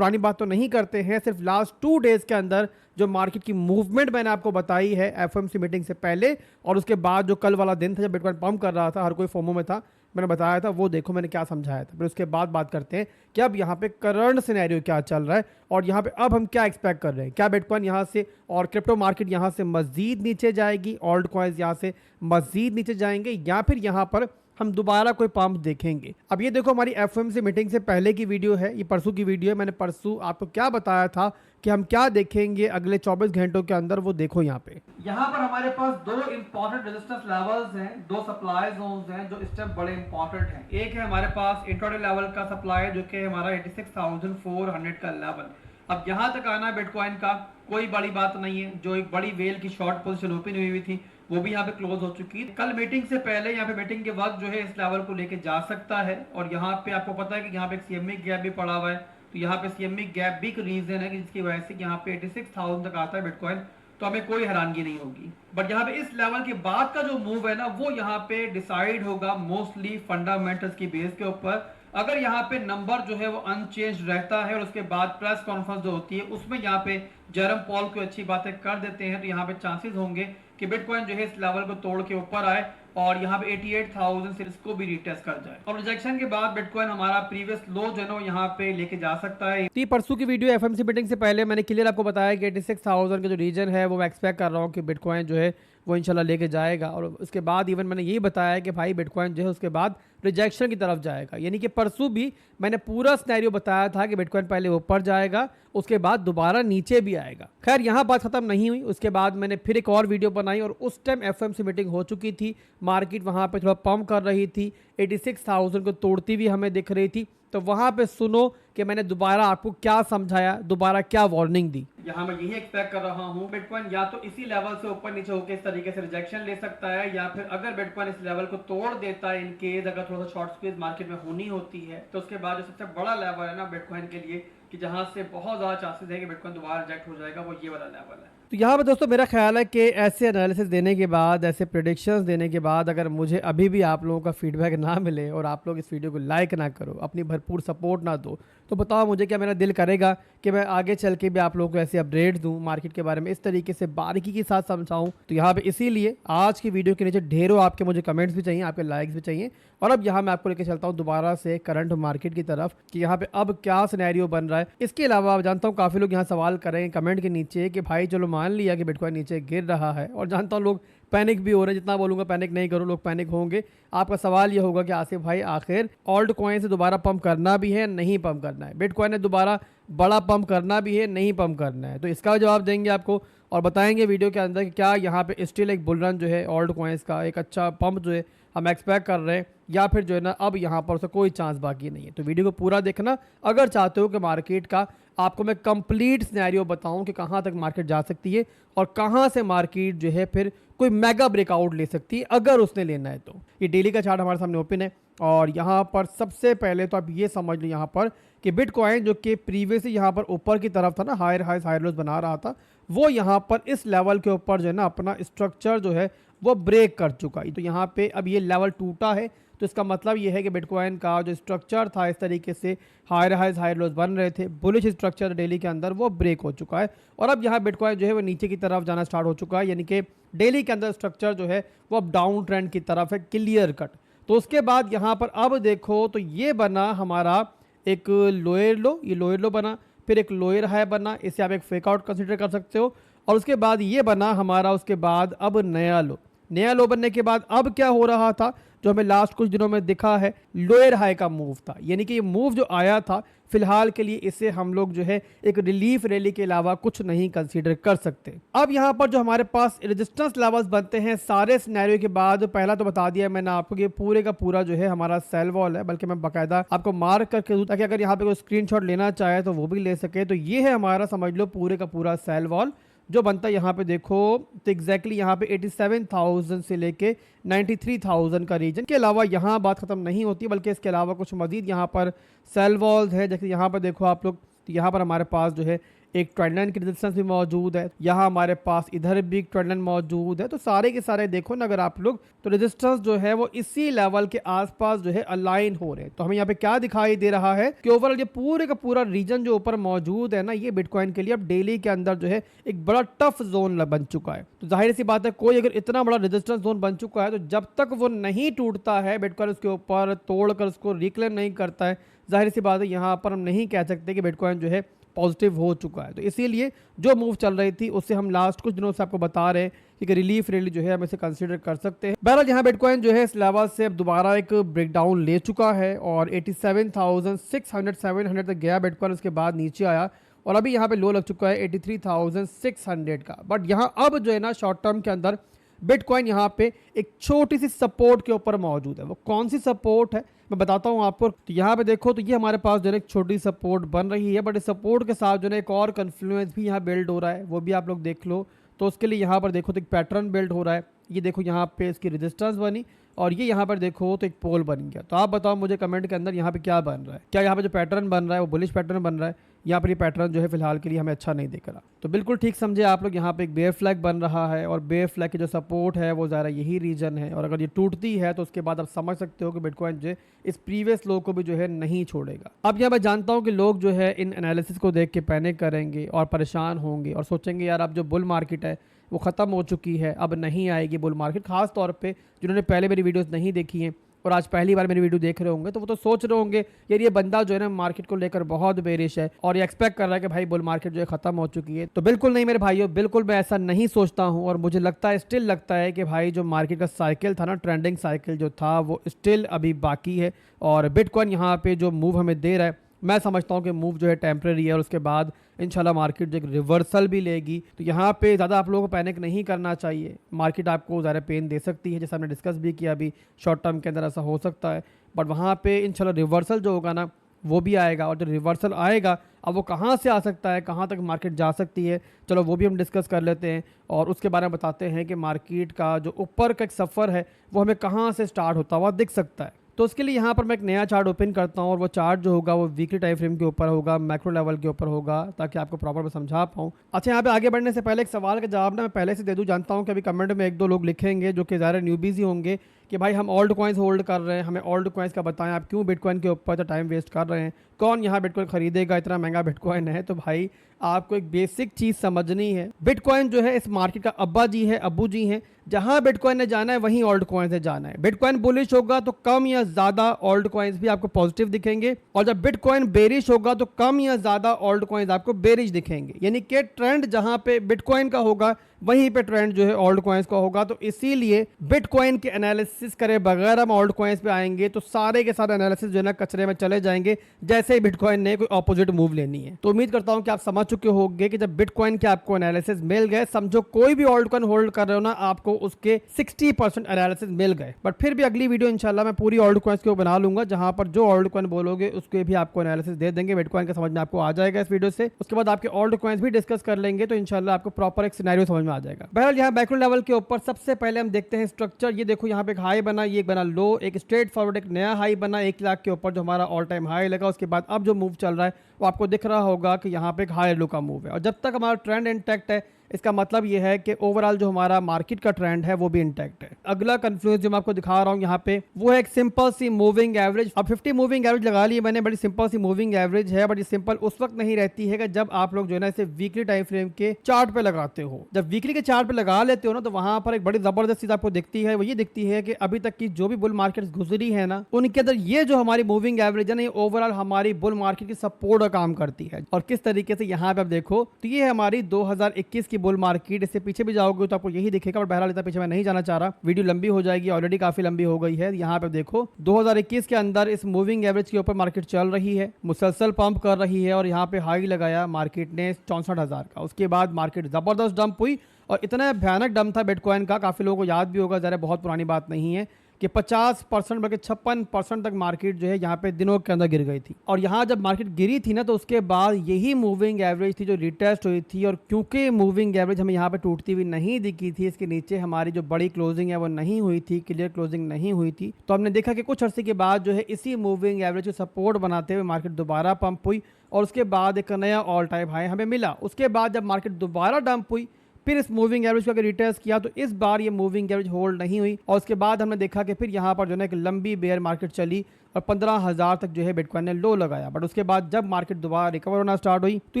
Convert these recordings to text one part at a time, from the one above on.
पुरानी बात तो नहीं करते हैं, सिर्फ लास्ट 2 डेज़ के अंदर जो मार्केट की मूवमेंट मैंने आपको बताई है एफओएमसी मीटिंग से पहले और उसके बाद जो कल वाला दिन था जब बिटकॉइन पंप कर रहा था, हर कोई फोमो में था, मैंने बताया था, वो देखो मैंने क्या समझाया था। फिर उसके बाद बात करते हैं कि अब यहाँ पे करंट सिनेरियो क्या चल रहा है और यहाँ पे अब हम क्या एक्सपेक्ट कर रहे हैं। क्या बिटकॉइन यहाँ से और क्रिप्टो मार्केट यहाँ से मजीद नीचे जाएगी, ऑल्ट कॉइन्स यहाँ से मजीद नीचे जाएंगे, या फिर यहाँ पर हम दोबारा कोई पंप देखेंगे। अब ये देखो हमारी एफओएमसी मीटिंग से पहले की वीडियो है, ये परसों की वीडियो है। मैंने परसों आपको क्या बताया था कि हम क्या देखेंगे अगले 24 घंटों के अंदर, वो देखो यहाँ पे। यहाँ पर हमारे पास 2 इंपॉर्टेंट रेजिस्टेंस लेवल्स हैं, 2 सप्लाई जोन्स हैं जो इस टाइम बड़े इंपॉर्टेंट हैं। एक है हमारे पास इंट्राडे लेवल का सप्लाई जो कि हमारा 86,400 का लेवल। अब यहाँ तक आना बिटकॉइन का कोई बड़ी बात नहीं है। जो एक बड़ी वेल की शॉर्ट पोजीशन ओपन हुई थी वो भी यहाँ पे क्लोज हो चुकी है। कल मीटिंग से पहले यहाँ पे मीटिंग के वक्त जो है इस लेवल को लेके जा सकता है और यहाँ पे आपको पता है कि यहाँ पे एक सीएमई गैप भी पड़ा हुआ है, तो यहाँ पे सीएमई गैप भी एक रीजन है जिसकी वजह से यहाँ पे 86,000 तक आता है बिटकॉइन, तो हमें कोई हैरानगी नहीं होगी। बट यहाँ पे इस लेवल के बाद का जो मूव है ना वो यहाँ पे डिसाइड होगा मोस्टली फंडामेंटल्स की बेस के ऊपर। अगर यहाँ पे नंबर जो है वो अनचेंज रहता है और उसके बाद प्रेस कॉन्फ्रेंस जो होती है उसमें यहाँ पे जेरम पॉल कोई अच्छी बातें कर देते हैं, तो यहाँ पे चांसेस होंगे कि बिटकॉइन जो है इस लेवल को तोड़ के ऊपर आए और यहाँ पे 88,000 से इसको भी रिटेस्ट कर जाए और रिजेक्शन के बाद बिटकॉइन हमारा प्रीवियस लो जो है यहाँ पे लेके जा सकता है। तो परसों की वीडियो एफएमसी मीटिंग से पहले मैंने क्लियर आपको बताया कि 86,000 का जो रीजन है वो मैं एक्सपेक्ट कर रहा हूँ कि बिटकॉइन जो है वो इंशाल्लाह लेके जाएगा। और उसके बाद इवन मैंने यही बताया कि भाई बिटकॉइन जो है उसके बाद रिजेक्शन की तरफ जाएगा, यानी कि परसों भी मैंने पूरा सिनेरियो बताया था कि बिटकॉइन पहले ऊपर जाएगा उसके बाद दोबारा नीचे भी आएगा। खैर यहाँ बात खत्म नहीं हुई, उसके बाद मैंने फिर एक और वीडियो बनाई और उस टाइम एफओएमसी मीटिंग हो चुकी थी, मार्केट वहाँ पे थोड़ा पंप कर रही थी, 86,000 को तोड़ती हुई हमें दिख रही थी। तो वहां पे सुनो कि मैंने दोबारा आपको क्या समझाया, दोबारा क्या वार्निंग दी। यहाँ मैं यही एक्सपेक्ट कर रहा हूँ बिटकॉइन या तो इसी लेवल से ऊपर नीचे होकर इस तरीके से रिजेक्शन ले सकता है, या फिर अगर बिटकॉइन इस लेवल को तोड़ देता है, इन केस अगर थोड़ा सा शॉर्ट स्क्वीज मार्केट में होनी होती है, तो उसके बाद जो सबसे बड़ा लेवल है ना बिटकॉइन के लिए कि जहां से बहुत ज्यादा चांसेस है कि बिटकॉइन दोबारा रिजेक्ट हो जाएगा, वो ये वाला लेवल है। तो यहाँ पर दोस्तों मेरा ख्याल है कि ऐसे एनालिसिस देने के बाद, ऐसे प्रेडिक्शंस देने के बाद अगर मुझे अभी भी आप लोगों का फीडबैक ना मिले और आप लोग इस वीडियो को लाइक ना करो, अपनी भरपूर सपोर्ट ना दो, तो बताओ मुझे क्या मेरा दिल करेगा कि मैं आगे चल के भी आप लोगों को ऐसे अपडेट दूं, मार्केट के बारे में इस तरीके से बारीकी के साथ समझाऊं। तो यहाँ पे इसीलिए आज की वीडियो के नीचे ढेरों आपके मुझे कमेंट्स भी चाहिए, आपके लाइक्स भी चाहिए। और अब यहाँ मैं आपको लेकर चलता हूँ दोबारा से करंट मार्केट की तरफ कि यहाँ पे अब क्या सिनेरियो बन रहा है। इसके अलावा आप जानता हूँ काफ़ी लोग यहाँ सवाल करेंगे कमेंट के नीचे कि भाई चलो मान लिया कि बिटकॉइन नीचे गिर रहा है, और जानता हूँ लोग पैनिक भी हो रहे हैं। जितना बोलूँगा पैनिक नहीं करो, लोग पैनिक होंगे। आपका सवाल ये होगा कि आसिफ भाई आखिर ऑल्ट कॉइन से दोबारा पंप करना भी है, नहीं पंप करना है, बिटकॉइन ने दोबारा बड़ा पंप करना भी है, नहीं पंप करना है, तो इसका जवाब देंगे आपको और बताएंगे वीडियो के अंदर कि क्या यहाँ पे स्टिल एक बुल रन जो है ऑल्ट कॉइन्स का एक अच्छा पंप जो है हम एक्सपेक्ट कर रहे हैं, या फिर जो है ना अब यहाँ पर उसका कोई चांस बाकी नहीं है। तो वीडियो को पूरा देखना अगर चाहते हो कि मार्केट का आपको मैं कंप्लीट सिनेरियो बताऊं कि कहाँ तक मार्केट जा सकती है और कहाँ से मार्केट जो है फिर कोई मेगा ब्रेकआउट ले सकती है अगर उसने लेना है। तो ये डेली का चार्ट हमारे सामने ओपन है और यहाँ पर सबसे पहले तो आप ये समझ लो यहाँ पर कि बिटकॉइन जो कि प्रीवियसली यहाँ पर ऊपर की तरफ था ना, हायर हाइज हायर लोज बना रहा था, वो यहाँ पर इस लेवल के ऊपर जो है ना अपना स्ट्रक्चर जो है वो ब्रेक कर चुका है। तो यहाँ पे अब ये लेवल टूटा है, तो इसका मतलब ये है कि बिटकॉइन का जो स्ट्रक्चर था इस तरीके से हायर हाइज हायर लोज बन रहे थे, बुलिश स्ट्रक्चर डेली के अंदर वो ब्रेक हो चुका है और अब यहाँ बिटकॉइन जो है वो नीचे की तरफ जाना स्टार्ट हो चुका है, यानी कि डेली के अंदर स्ट्रक्चर जो है वो अब डाउन ट्रेंड की तरफ है, क्लियर कट। तो उसके बाद यहाँ पर अब देखो तो ये बना हमारा एक लोअर लो, ये लोअर लो बना, फिर एक लोअर हाई बना, इसे आप एक फेक आउट कंसिडर कर सकते हो, और उसके बाद ये बना हमारा उसके बाद अब नया लो। नया लो बनने के बाद अब क्या हो रहा था जो हमें लास्ट कुछ दिनों में दिखा है, लोअर हाई का मूव था, यानी कि ये मूव जो आया था फिलहाल के लिए इसे हम लोग जो है एक रिलीफ रैली के अलावा कुछ नहीं कंसीडर कर सकते। अब यहाँ पर जो हमारे पास रेजिस्टेंस लेवल्स बनते हैं सारे सिनेरियो के बाद, पहला तो बता दिया मैंने आपको कि पूरे का पूरा जो है हमारा सेल वॉल है, बल्कि मैं बाकायदा आपको मार्क करके दूं ताकि अगर यहाँ पे कोई स्क्रीनशॉट लेना चाहे तो वो भी ले सके। तो ये है हमारा समझ लो पूरे का पूरा सेल वॉल जो बनता है यहाँ पे देखो, तो एग्जैक्टली यहाँ पे 87,000 से लेके 93,000 का रीजन। के अलावा यहाँ बात खत्म नहीं होती बल्कि इसके अलावा कुछ मजीद यहाँ पर सेल वॉल्स है, जैसे यहाँ पर देखो आप लोग, तो यहाँ पर हमारे पास जो है एक ट्रेंड लाइन की रेजिस्टेंस भी मौजूद है, यहाँ हमारे पास इधर भी ट्रेंड लाइन मौजूद है। तो सारे के सारे देखो ना अगर आप लोग, तो रेजिस्टेंस जो है वो इसी लेवल के आसपास जो है अलाइन हो रहे हैं। तो हमें यहाँ पे क्या दिखाई दे रहा है कि ओवरऑल ये पूरे का पूरा रीजन जो ऊपर मौजूद है ना, ये बिटकॉइन के लिए अब डेली के अंदर जो है एक बड़ा टफ जोन बन चुका है। तो जाहिर सी बात है, कोई अगर इतना बड़ा रेजिस्टेंस जोन बन चुका है तो जब तक वो नहीं टूटता है, बिटकॉइन उसके ऊपर तोड़कर उसको रिक्लेम नहीं करता है, जाहिर सी बात है यहाँ पर हम नहीं कह सकते कि बिटकॉइन जो है पॉजिटिव हो चुका है। तो इसीलिए जो मूव चल रही थी उससे हम लास्ट कुछ दिनों से आपको बता रहे हैं कि रिलीफ रैली जो है हम इसे कंसीडर कर सकते हैं। बहरहाल यहाँ बिटकॉइन जो है इस लेवल से अब दोबारा एक ब्रेकडाउन ले चुका है और 87,600 तक गया बिटकॉइन, उसके बाद नीचे आया और अभी यहाँ पे लो लग चुका है 83,600 का। बट यहाँ अब जो है ना शॉर्ट टर्म के अंदर बिटकॉइन यहाँ पे एक छोटी सी सपोर्ट के ऊपर मौजूद है। वो कौन सी सपोर्ट है मैं बताता हूँ आपको। तो यहाँ पे देखो, तो ये हमारे पास जो है एक छोटी सपोर्ट बन रही है, बट इस सपोर्ट के साथ जो है एक और कन्फ्लुएंस भी यहाँ बिल्ड हो रहा है, वो भी आप लोग देख लो। तो उसके लिए यहाँ पर देखो तो एक पैटर्न बिल्ड हो रहा है। ये देखो यहाँ पे इसकी रेजिस्टेंस बनी और ये यहाँ पर देखो तो एक पोल बन गया। तो आप बताओ मुझे कमेंट के अंदर यहाँ पे क्या बन रहा है, क्या यहाँ पे जो पैटर्न बन रहा है वो बुलिश पैटर्न बन रहा है? यहाँ पर ये पैटर्न जो है फिलहाल के लिए हमें अच्छा नहीं दिख रहा। तो बिल्कुल ठीक समझे आप लोग, यहाँ पे एक बेयर फ्लैग बन रहा है और बेयर फ्लैग की जो सपोर्ट है वो ज़्यादा यही रीजन है। और अगर ये टूटती है तो उसके बाद आप समझ सकते हो कि बिटकॉइन जो है इस प्रीवियस लो को भी जो है नहीं छोड़ेगा। अब यहाँ मैं जानता हूँ कि लोग जो है इन एनालिसिस को देख के पैनिक करेंगे और परेशान होंगे और सोचेंगे यार अब जो बुल मार्केट है वो ख़त्म हो चुकी है, अब नहीं आएगी बुल मार्केट। खास तौर पे जिन्होंने पहले मेरी वीडियोस नहीं देखी हैं और आज पहली बार मेरी वीडियो देख रहे होंगे तो वो तो सोच रहे होंगे यार ये बंदा जो है ना मार्केट को लेकर बहुत बेरिश है और ये एक्सपेक्ट कर रहा है कि भाई बुल मार्केट जो है खत्म हो चुकी है। तो बिल्कुल नहीं मेरे भाइयों, बिल्कुल मैं ऐसा नहीं सोचता हूँ और मुझे लगता है, स्टिल लगता है कि भाई जो मार्केट का साइकिल था ना, ट्रेंडिंग साइकिल जो था वो स्टिल अभी बाकी है। और बिटकॉइन यहाँ पे जो मूव हमें दे रहा है, मैं समझता हूँ कि मूव जो है टेम्प्रेरी है और उसके बाद इंशाल्लाह मार्केट जो एक रिवर्सल भी लेगी। तो यहाँ पे ज़्यादा आप लोगों को पैनिक नहीं करना चाहिए। मार्केट आपको ज़्यादा पेन दे सकती है, जैसा हमने डिस्कस भी किया, अभी शॉर्ट टर्म के अंदर ऐसा हो सकता है, बट वहाँ पे इंशाल्लाह रिवर्सल जो होगा ना वो भी आएगा। और जो रिवर्सल आएगा अब वो कहाँ से आ सकता है, कहाँ तक मार्केट जा सकती है, चलो वो भी हम डिस्कस कर लेते हैं और उसके बारे में बताते हैं कि मार्केट का जो ऊपर का एक सफ़र है वो हमें कहाँ से स्टार्ट होता हुआ दिख सकता है। तो उसके लिए यहाँ पर मैं एक नया चार्ट ओपन करता हूँ और वो चार्ट जो होगा वो वीकली टाइम फ्रेम के ऊपर होगा, मैक्रो लेवल के ऊपर होगा, ताकि आपको प्रॉपर मैं समझा पाऊँ। अच्छा, यहाँ पे आगे बढ़ने से पहले एक सवाल का जवाब ना मैं पहले से दे दूँ। जानता हूँ कि अभी कमेंट में एक दो लोग लिखेंगे जो कि ज़्यादा न्यूबीज ही होंगे कि भाई हम ओल्ड कॉइन्स होल्ड कर रहे हैं, हमें ओल्ड कॉइन्स का बताएं, आप क्यों बिटकॉइन के ऊपर तो टाइम वेस्ट कर रहे हैं, कौन यहाँ बिटकॉइन खरीदेगा, इतना महंगा बिटकॉइन है। तो भाई आपको एक बेसिक चीज़ समझनी है, बिटकॉइन जो है इस मार्केट का अब्बा जी है, अब्बू जी हैं। जहाँ बिटकॉइन ने जाना है वहीं ओल्ड कॉइन से जाना है। बिटकॉइन बुलिश होगा तो कम या ज़्यादा ओल्ड कॉइन्स भी आपको पॉजिटिव दिखेंगे और जब बिटकॉइन बेरिश होगा तो कम या ज़्यादा ओल्ड कॉइन्स आपको बेरिश दिखेंगे। यानी कि ट्रेंड जहाँ पे बिटकॉइन का होगा वहीं पे ट्रेंड जो है ओल्ड कॉइन्स का होगा। तो इसीलिए बिटकॉइन के एनालिसिस करे बगैर हम ओल्ड कॉइन्स पे आएंगे तो सारे के सारे एनालिसिस जो है ना कचरे में चले जाएंगे, जैसे ही बिटकॉइन ने कोई ऑपोजिट मूव लेनी है। तो उम्मीद करता हूं कि आप समझ चुके होंगे कि जब बिटकॉइन के आपको एनालिसिस मिल गए, समझो कोई भी ओल्ड कॉइन होल्ड कर रहे हो ना, आपको उसके 60% एनालिसिस मिल गए। बट फिर भी अगली वीडियो इंशाल्लाह मैं पूरी ओल्ड कॉइन्स के ऊपर बना लूंगा, जहां पर जो ओल्ड कॉइन बोलोगे उसके भी आपको एनालिसिस दे देंगे। बिटकॉइन का समझ में आपको आ जाएगा इस वीडियो से। उसके बाद आपके ओल्ड कॉइन्स भी डिस्कस कर लेंगे तो इंशाल्लाह आपको प्रॉपर एक सिनेरियो समझ में आ जाएगा। बहरहाल यहाँ बैक्रो लेवल के ऊपर सबसे पहले हम देखते हैं स्ट्रक्चर। ये देखो यहाँ पे एक हाई बना, ये एक बना लो, एक स्ट्रेट फॉरवर्ड एक नया हाई बना 1 लाख के ऊपर जो हमारा ऑल टाइम हाई लगा। उसके बाद अब जो मूव चल रहा है वो आपको दिख रहा होगा कि यहाँ पे एक हाई लो का मूव है और जब तक हमारा ट्रेंड इंटैक्ट है इसका मतलब ये है कि ओवरऑल जो हमारा मार्केट का ट्रेंड है वो भी इंटैक्ट है। अगला कंफ्लुएंस जो मैं आपको दिखा रहा हूँ यहाँ पे वो है एक सिंपल सी मूविंग एवरेज। अब 50 मूविंग एवरेज लगा ली मैंने, बड़ी सिंपल सी मूविंग एवरेज है, बट ये सिंपल उस वक्त नहीं रहती है कि जब आप लोग जो है ना इसे वीकली टाइम फ्रेम के चार्ट पे लगाते हो। जब वीकली के चार्ट पे लगा लेते हो ना तो वहां पर एक बड़ी जबरदस्त चीज आपको दिखती है, वो ये दिखती है कि अभी तक की जो भी बुल मार्केट गुजरी है ना उनके अंदर ये जो हमारी मूविंग एवरेज है ना, ये ओवरऑल हमारी बुल मार्केट की सपोर्ट का काम करती है। और किस तरीके से यहाँ पे आप देखो तो ये है हमारी 2021 की बुल मार्केट। इससे पीछे भी जाओगे तो आपको यही दिखेगा, बट बहरहाल इतना पीछे मैं नहीं जाना चाह रहा, वीडियो लंबी हो जाएगी, ऑलरेडी काफी लंबी हो गई है। यहाँ पे देखो 2021 के अंदर इस मूविंग एवरेज के ऊपर मार्केट चल रही है, मुसलसल पंप कर रही है और यहाँ पे हाई लगाया मार्केट ने 64,000 का। उसके बाद मार्केट जबरदस्त डंप हुई और इतना भयानक डंप था बिटकॉइन का, काफी लोगों को याद भी होगा, जरा बहुत पुरानी बात नहीं है कि 50% बल्कि 56% तक मार्केट जो है यहाँ पे दिनों के अंदर गिर गई थी। और यहाँ जब मार्केट गिरी थी ना तो उसके बाद यही मूविंग एवरेज थी जो रिटेस्ट हुई थी। और क्योंकि मूविंग एवरेज हमें यहाँ पे टूटती हुई नहीं दिखी थी, इसके नीचे हमारी जो बड़ी क्लोजिंग है वो नहीं हुई थी, क्लियर क्लोजिंग नहीं हुई थी, तो हमने देखा कि कुछ अर्से के बाद जो है इसी मूविंग एवरेज को सपोर्ट बनाते हुए मार्केट दोबारा पंप हुई और उसके बाद एक नया ऑल टाइम हाई हमें मिला। उसके बाद जब मार्केट दोबारा डंप हुई, फिर इस मूविंग एवरेज को अगर रिटेस्ट किया, तो इस बार ये मूविंग एवरेज होल्ड नहीं हुई और उसके बाद हमने देखा कि फिर यहाँ पर जो है एक लंबी बेयर मार्केट चली और 15,000 तक जो है बिटकॉइन ने लो लगाया। बट उसके बाद जब मार्केट दोबारा रिकवर होना स्टार्ट हुई, तो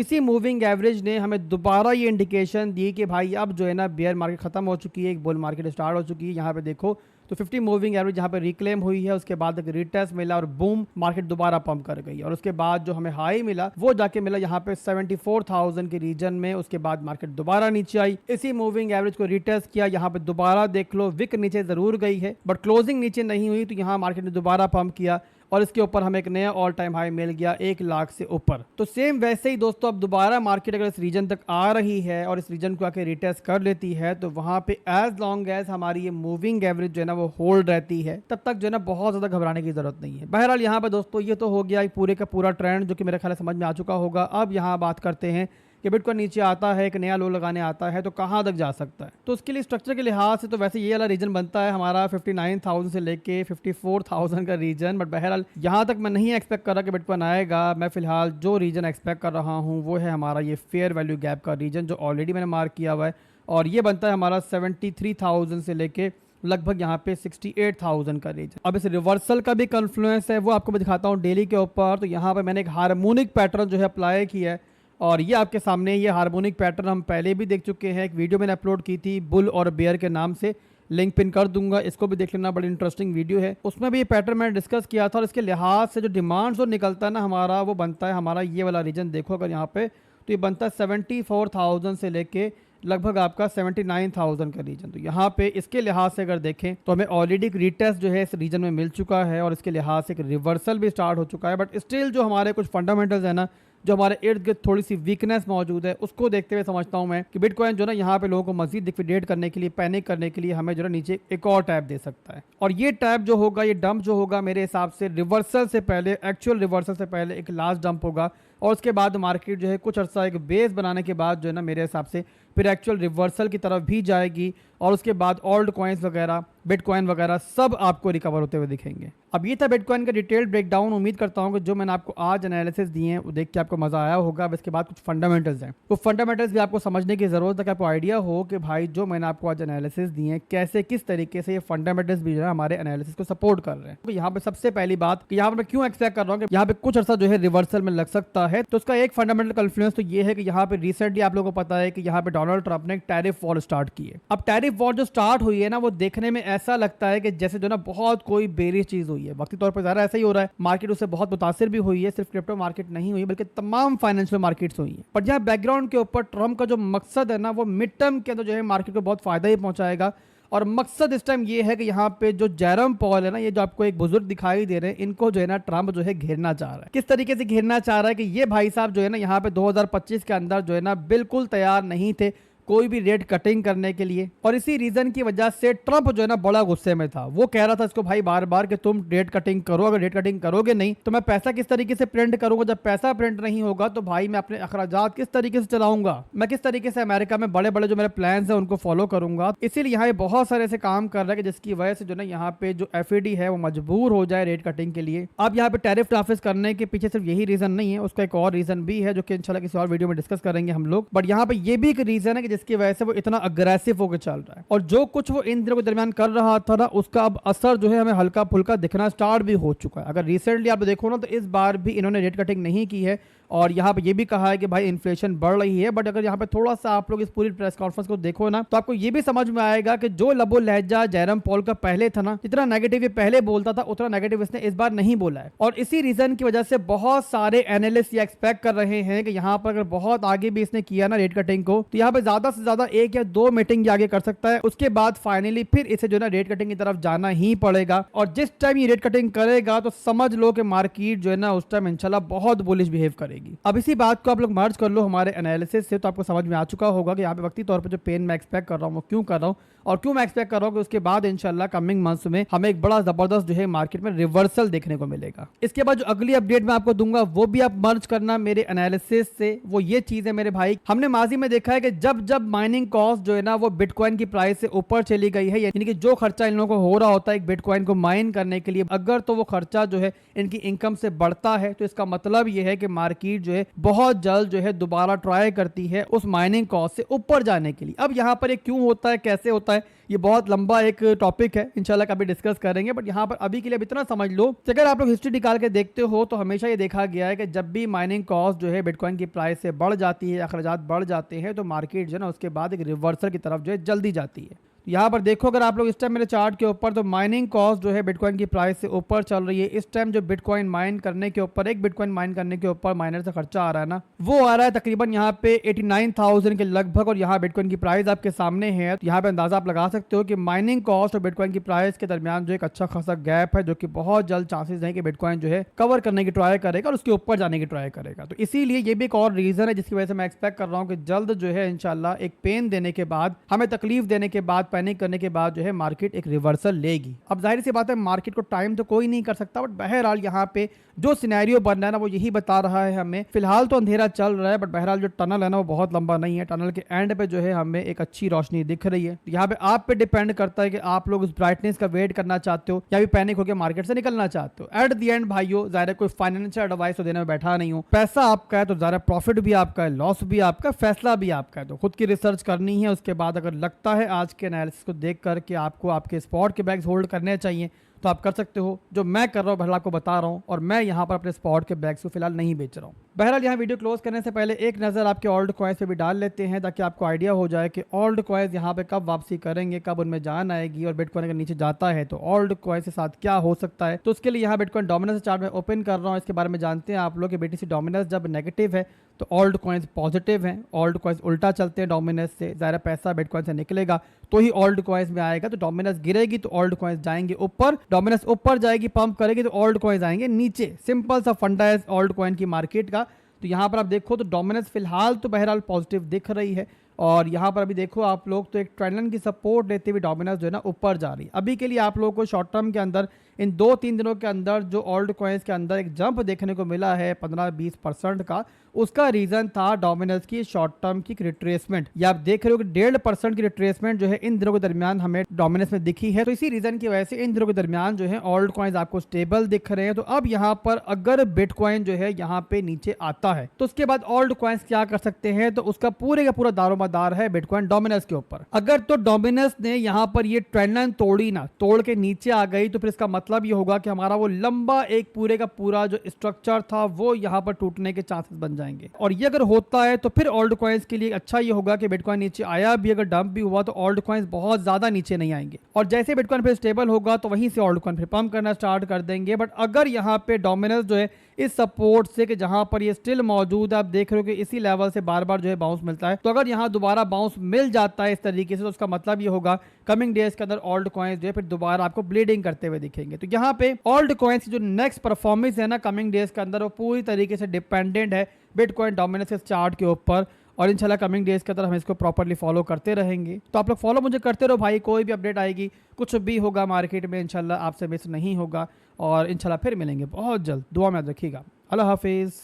इसी मूविंग एवरेज ने हमें दोबारा ये इंडिकेशन दी कि भाई अब जो है ना बेयर मार्केट खत्म हो चुकी है, एक बुल मार्केट स्टार्ट हो चुकी है। यहाँ पे देखो तो 50 मूविंग एवरेज यहाँ पे रिक्लेम हुई है, उसके बाद एक रिटेस्ट मिला और बूम मार्केट दोबारा पंप कर गई। और उसके बाद जो हमें हाई मिला वो जाके मिला यहाँ पे 74,000 के रीजन में। उसके बाद मार्केट दोबारा नीचे आई, इसी मूविंग एवरेज को रिटेस्ट किया। यहाँ पे दोबारा देख लो विक नीचे जरूर गई है बट क्लोजिंग नीचे नहीं हुई, तो यहाँ मार्केट ने दोबारा पंप किया और इसके ऊपर हमें एक नया ऑल टाइम हाई मिल गया 1 लाख से ऊपर। तो सेम वैसे ही दोस्तों अब दोबारा मार्केट अगर इस रीजन तक आ रही है और इस रीजन को आके रिटेस्ट कर लेती है, तो वहां पे एज लॉन्ग एज हमारी ये मूविंग एवरेज जो है ना वो होल्ड रहती है, तब तक जो है ना बहुत ज्यादा घबराने की जरूरत नहीं है। बहरहाल यहाँ पे दोस्तों ये तो हो गया पूरे का पूरा ट्रेंड जो कि मेरे ख्याल समझ में आ चुका होगा। अब यहाँ बात करते हैं कि बिटकॉइन नीचे आता है, एक नया लो लगाने आता है, तो कहाँ तक जा सकता है। तो उसके लिए स्ट्रक्चर के लिहाज से तो वैसे ये वाला रीजन बनता है हमारा 59,000 से लेके 54,000 का रीजन। बट बहरहाल यहाँ तक मैं नहीं एक्सपेक्ट कर रहा कि बिटकॉइन आएगा। मैं फिलहाल जो रीजन एक्सपेक्ट कर रहा हूँ वो है हमारा ये फेयर वैल्यू गैप का रीजन, जो ऑलरेडी मैंने मार्क किया हुआ है और ये बनता है हमारा 73,000 से लेके लगभग यहाँ पे 68,000 का रीजन। अब इस रिवर्सल का भी कन्फ्लुएंस है, वो आपको मैं दिखाता हूँ डेली के ऊपर। तो यहाँ पे मैंने एक हार्मोनिक पैटर्न जो है अप्लाई किया है और ये आपके सामने ये हार्मोनिक पैटर्न हम पहले भी देख चुके हैं, एक वीडियो मैंने अपलोड की थी बुल और बेयर के नाम से, लिंक पिन कर दूंगा, इसको भी देख लेना, बड़ी इंटरेस्टिंग वीडियो है। उसमें भी ये पैटर्न मैंने डिस्कस किया था और इसके लिहाज से जो डिमांड जो निकलता है ना हमारा, वो बनता है हमारा ये वाला रीजन। देखो अगर यहाँ पे तो ये बनता है 74,000 से लेके लगभग आपका 79,000 का रीजन। तो यहाँ पे इसके लिहाज से अगर देखें तो हमें ऑलरेडी एक रीटेस्ट जो है इस रीजन में मिल चुका है और इसके लिहाज से एक रिवर्सल भी स्टार्ट हो चुका है। बट स्टिल जो हमारे कुछ फंडामेंटल्स है ना, जो हमारे इर्द गिर्द थोड़ी सी वीकनेस मौजूद है, उसको देखते हुए समझता हूं मैं कि बिटकॉइन जो ना यहाँ पे लोगों को मजीद लिक्विडेट करने के लिए, पैनिक करने के लिए हमें जो है नीचे एक और टैप दे सकता है। और ये टैप जो होगा, ये डंप जो होगा, मेरे हिसाब से रिवर्सल से पहले, एक्चुअल रिवर्सल से पहले एक लास्ट डंप होगा और उसके बाद मार्केट जो है कुछ अर्सा एक बेस बनाने के बाद जो है ना मेरे हिसाब से फिर एक्चुअल रिवर्सल की तरफ भी जाएगी और उसके बाद ओल्ड कॉइन्स वगैरह, बिटकॉइन वगैरह सब आपको रिकवर होते हुए दिखेंगे। अब ये था बिटकॉइन का डिटेल ब्रेकडाउन। उम्मीद करता हूँ कि जो मैंने आपको आज एनालिसिस दिए हैं वो देख के आपको मजा आया होगा। अब इसके बाद कुछ फंडामेंटल्स हैं, वो फंडामेंटल्स भी आपको समझने की जरूरत है कि आपको आइडिया हो कि भाई जो मैंने आपको आज एनालिसिस दिए हैं कैसे, किस तरीके से ये फंडामेंटल्स भी जो है हमारे एनालिसिस को सपोर्ट कर रहे हैं। तो यहाँ पे सबसे पहली बात कि यहाँ पर मैं क्यों एक्सपेक्ट कर रहा हूँ कि यहाँ पे कुछ अर्सा जो है रिवर्सल में लग सकता है, तो उसका एक फंडामेंटल कन्फ्लुएंस तो ये है कि यहाँ पे रिसेंटली आप लोगों को पता है कि यहाँ पे डोनाल्ड ट्रंप ने टैरिफ वॉर स्टार्ट की है। अब टैरिफ वॉर जो स्टार्ट हुई है ना, वो देखने में ऐसा लगता है कि जैसे जो ना बहुत कोई बेरिश चीज हुई है, वक्ती तौर पर ज़्यादा ऐसा ही हो रहा है। मार्केट उससे बहुत मुतासिर भी हुई है, सिर्फ क्रिप्टो मार्केट नहीं हुई बल्कि तमाम फाइनेंशियल मार्केट्स हुई है। पर यहाँ बैकग्राउंड के ऊपर ट्रंप का जो मकसद है ना, वो मिड टर्म के अंदर जो है मार्केट को बहुत फायदा ही पहुंचाएगा। और मकसद इस टाइम ये है कि यहाँ पे जो जेरम पॉल है ना, ये जो आपको एक बुजुर्ग दिखाई दे रहे हैं, इनको जो है ना ट्रंप जो है घेरना चाह रहा है। किस तरीके से घेरना चाह रहा है कि ये भाई साहब जो है ना यहाँ पे 2025 के अंदर जो है ना बिल्कुल तैयार नहीं थे कोई भी रेट कटिंग करने के लिए, और इसी रीजन की वजह से ट्रंप जो है ना बड़ा गुस्से में था। वो कह रहा था इसको भाई बार बार कि तुम रेट कटिंग करो, अगर रेट कटिंग करोगे नहीं तो मैं पैसा किस तरीके से प्रिंट करूंगा, जब पैसा प्रिंट नहीं होगा तो भाई मैं अपने अखराजात किस तरीके से चलाऊंगा, मैं किस तरीके से अमेरिका में बड़े बड़े जो मेरे प्लान है उनको फॉलो करूंगा। इसीलिए यहाँ बहुत सारे ऐसे काम कर रहे हैं जिसकी वजह से जो ना यहाँ पे जो FED है वो मजबूर हो जाए रेट कटिंग के लिए। अब यहाँ पे टैरिफ नाफिज करने के पीछे सिर्फ यही रीजन नहीं है, उसका एक और रीजन भी है जो कि इंशाल्लाह किसी और वीडियो में डिस्कस करेंगे हम लोग। बट यहाँ पे ये भी एक रीजन है कि जिसकी वजह से वो इतना अग्रेसिव होकर चल रहा है, और जो कुछ वो इन दिनों के दरमियान कर रहा था ना, उसका अब असर जो है हमें हल्का फुल्का दिखना स्टार्ट भी हो चुका है। अगर रिसेंटली आप देखो ना तो इस बार भी इन्होंने रेट कटिंग नहीं की है और यहाँ पे ये भी कहा है कि भाई इन्फ्लेशन बढ़ रही है। बट अगर यहाँ पे थोड़ा सा आप लोग इस पूरी प्रेस कॉन्फ्रेंस को देखो ना, तो आपको ये भी समझ में आएगा कि जो लबो लहजा जेरम पॉल का पहले था ना, जितना नेगेटिव ये पहले बोलता था उतना नेगेटिव इसने इस बार नहीं बोला है। और इसी रीजन की वजह से बहुत सारे एनालिस्ट ये एक्सपेक्ट कर रहे हैं कि यहाँ पर अगर बहुत आगे भी इसने किया ना रेट कटिंग को, तो यहाँ पे ज्यादा से ज्यादा 1 या 2 मीटिंग आगे कर सकता है। उसके बाद फाइनली फिर इसे जो है ना रेट कटिंग की तरफ जाना ही पड़ेगा। और जिस टाइम ये रेट कटिंग करेगा तो समझ लो कि मार्केट जो है ना उस टाइम इंशाल्लाह बहुत बुलिश बिहेव करेगी। अब इसी बात को आप लोग मर्ज कर लो हमारे एनालिसिस से, तो आपको समझ में आ चुका होगा कि यहाँ पे वक्ती तौर पे जो पेन मैं एक्सपेक्ट कर रहा हूँ वो क्यों कर रहा हूँ, और क्यों मैं एक्सपेक्ट कर रहा हूँ कि उसके बाद इंशाल्लाह कमिंग मंथ्स में हमें एक बड़ा जबरदस्त जो है मार्केट में रिवर्सल देखने को मिलेगा। इसके बाद जो अगली अपडेट मैं आपको दूंगा वो भी आप मर्ज करना मेरे एनालिसिस से। वो ये चीज है मेरे भाई, हमने माजी में देखा है कि जब जब माइनिंग कॉस्ट जो है ना वो बिटकॉइन की प्राइस से ऊपर चली गई है, यानी कि जो खर्चा इन लोगों को हो रहा होता है एक बिटकॉइन को माइन करने के लिए, अगर तो वो खर्चा जो है इनकी इनकम से बढ़ता है, तो इसका मतलब ये है कि मार्केट मार्केट जो है बहुत जल्द जो है दोबारा ट्राई करती है उस माइनिंग कॉस्ट से ऊपर जाने के लिए। अब यहाँ पर ये क्यों होता है, कैसे होता है, ये बहुत लंबा एक टॉपिक है, इंशाल्लाह कभी डिस्कस करेंगे। बट यहाँ पर अभी के लिए अब इतना समझ लो कि अगर आप लोग हिस्ट्री निकाल के देखते हो तो हमेशा ये देखा गया है कि जब भी माइनिंग कॉस्ट जो है बिटकॉइन की प्राइस से बढ़ जाती है, अखराजात बढ़ जाते हैं, तो मार्केट जो है ना उसके बाद एक रिवर्सल की तरफ जो है जल्दी जाती है। यहाँ पर देखो अगर आप लोग इस टाइम मेरे चार्ट के ऊपर, तो माइनिंग कॉस्ट जो है बिटकॉइन की प्राइस से ऊपर चल रही है। इस टाइम जो बिटकॉइन माइन करने के ऊपर, एक बिटकॉइन माइन करने के ऊपर माइनर से खर्चा आ रहा है ना, वो आ रहा है तकरीबन यहाँ पे 89,000 के लगभग। और यहाँ बिटकॉइन की प्राइस आपके सामने है, तो यहाँ पे अंदाजा आप लगा सकते हो कि माइनिंग कॉस्ट और बिटकॉइन की प्राइस के दरमियान जो एक अच्छा खासा गैप है, जो कि बहुत जल्द चांसेस है कि बिटकॉइन जो है कवर करने की ट्राई करेगा और उसके ऊपर जाने की ट्राई करेगा। तो इसीलिए ये भी एक और रीजन है जिसकी वजह से मैं एक्सपेक्ट कर रहा हूँ कि जल्द जो है इंशाल्लाह एक पेन देने के बाद, हमें तकलीफ देने के बाद, पैनिक करने के बाद जो है मार्केट एक रिवर्सल लेगी। अब जाहिर सी बात है मार्केट को टाइम तो कोई नहीं कर सकता, बट बहरहाल यहाँ पे जो सिनेरियो बन रहा है ना वो यही बता रहा है हमें। फिलहाल तो अंधेरा चल रहा है, बट बहरहाल जो टनल है ना वो बहुत लंबा नहीं है। टनल के एंड पे जो है हमें एक अच्छी रोशनी दिख रही है। तो यहाँ पे आप पे डिपेंड करता है कि आप लोग उस ब्राइटनेस का वेट करना चाहते हो या भी पैनिक होकर मार्केट से निकलना चाहते हो। एट द एंड भाइयों, ज़ाहिर कोई फाइनेंशियल एडवाइस तो देने में बैठा नहीं हूँ। पैसा आपका है तो ज़्यादा प्रॉफिट भी आपका है, लॉस भी आपका, फैसला भी आपका है। तो खुद की रिसर्च करनी है, उसके बाद अगर लगता है आज के एनालिसिस को देख करके आपको आपके स्पॉट के बैग्स होल्ड करने चाहिए तो आप कर सकते हो। जो मैं कर रहा हूँ बहरहाल आपको बता रहा हूँ, और मैं यहाँ पर अपने स्पॉट के बैग्स को फिलहाल नहीं बेच रहा हूँ। बहरहाल यहाँ वीडियो क्लोज करने से पहले एक नज़र आपके ओल्ड कॉइन्स पे भी डाल लेते हैं, ताकि आपको आइडिया हो जाए कि ओल्ड कॉइन्स यहाँ पे कब वापसी करेंगे, कब उनमें जान आएगी, और बिटकॉइन अगर नीचे जाता है तो ओल्ड कॉइन्स के साथ क्या हो सकता है। तो उसके लिए यहाँ बिटकॉइन डोमिनेंस चार्ट में ओपन कर रहा हूँ। इसके बारे में जानते हैं आप लोग कि बीटीसी डोमिनेंस जब नेगेटिव है तो ओल्ड कॉइन्स पॉजिटिव हैं, ओल्ड कॉइन्स उल्टा चलते हैं डोमिनेंस से। ज़ाहिर पैसा बिटकॉइन से निकलेगा तो ही ओल्ड कॉइन्स में आएगा। तो डोमिनेंस गिरेगी तो ओल्ड कॉइन्स जाएंगे ऊपर, डोमिनेंस ऊपर जाएगी, पंप करेगी तो ओल्ड कॉइन्स आएंगे नीचे। सिंपल सा फंडा है ओल्ड कॉइन की मार्केट का। तो यहाँ पर आप देखो तो डोमिनेंस फिलहाल तो बहरहाल पॉजिटिव दिख रही है, और यहाँ पर अभी देखो आप लोग तो एक ट्रेंड लाइन की सपोर्ट लेते हुए डोमिनेंस जो है ना ऊपर जा रही है। अभी के लिए आप लोगों को शॉर्ट टर्म के अंदर इन 2-3 दिनों के अंदर जो ओल्ड कॉइन्स के अंदर एक जंप देखने को मिला है 15-20% का, उसका रीजन था डोमिनेंस की शॉर्ट टर्म की रिट्रेसमेंट। ये आप देख रहे हो कि 1.5% की रिट्रेसमेंट जो है इन दिनों के दरमियान हमें डोमिनेंस में दिखी है। तो इसी रीजन की वजह से इन दिनों के दरमियान जो है ओल्ड कॉइन्स आपको स्टेबल दिख रहे हैं। तो अब यहाँ पर अगर बिटकॉइन जो है यहाँ पे नीचे आता है तो उसके बाद ओल्ड कॉइन्स क्या कर सकते हैं, तो उसका पूरे का पूरा दारोमदार है बिटकॉइन डोमिनेंस के ऊपर। अगर तो डोमिनेंस ने यहाँ पर ये ट्रेंड लाइन तोड़ी ना, तोड़ के नीचे आ गई, तो फिर इसका मतलब ये होगा कि हमारा वो लंबा एक पूरे का पूरा जो स्ट्रक्चर था वो यहाँ पर टूटने के चांसेस बन जाएंगे। और ये अगर होता है तो फिर ओल्ड कॉइन्स के लिए अच्छा ये होगा कि बिटकॉइन नीचे आया भी, अगर डंप भी हुआ तो ओल्ड कॉइन्स बहुत ज्यादा नीचे नहीं आएंगे, और जैसे बिटकॉइन फिर स्टेबल होगा तो वहीं से ओल्ड कॉइन फिर पंप करना स्टार्ट कर देंगे। बट अगर यहाँ पे डोमिनेंस जो है इस सपोर्ट से कि जहां पर ये स्टिल मौजूद है, आप देख रहे हो कि इसी लेवल से बार बार जो है बाउंस मिलता है, तो अगर यहाँ दोबारा बाउंस मिल जाता है इस तरीके से, तो उसका मतलब ये होगा कमिंग डेज के अंदर ओल्ड कॉइन्स जो है फिर दोबारा आपको ब्लीडिंग करते हुए दिखेंगे। तो यहाँ पे ओल्ड कॉइन्स की जो नेक्स्ट परफॉर्मेंस है ना कमिंग डेज के अंदर, वो पूरी तरीके से डिपेंडेंट है बिटकॉइन डोमिनेंस चार्ट के ऊपर, और इंशाल्लाह कमिंग डेज के अंदर हम इसको प्रॉपर्ली फॉलो करते रहेंगे। तो आप लोग फॉलो मुझे करते रहो भाई, कोई भी अपडेट आएगी, कुछ भी होगा मार्केट में, इंशाल्लाह आपसे मिस नहीं होगा, और इंशाल्लाह फिर मिलेंगे बहुत जल्द। दुआ में याद रखिएगा। अल्लाह हाफिज़।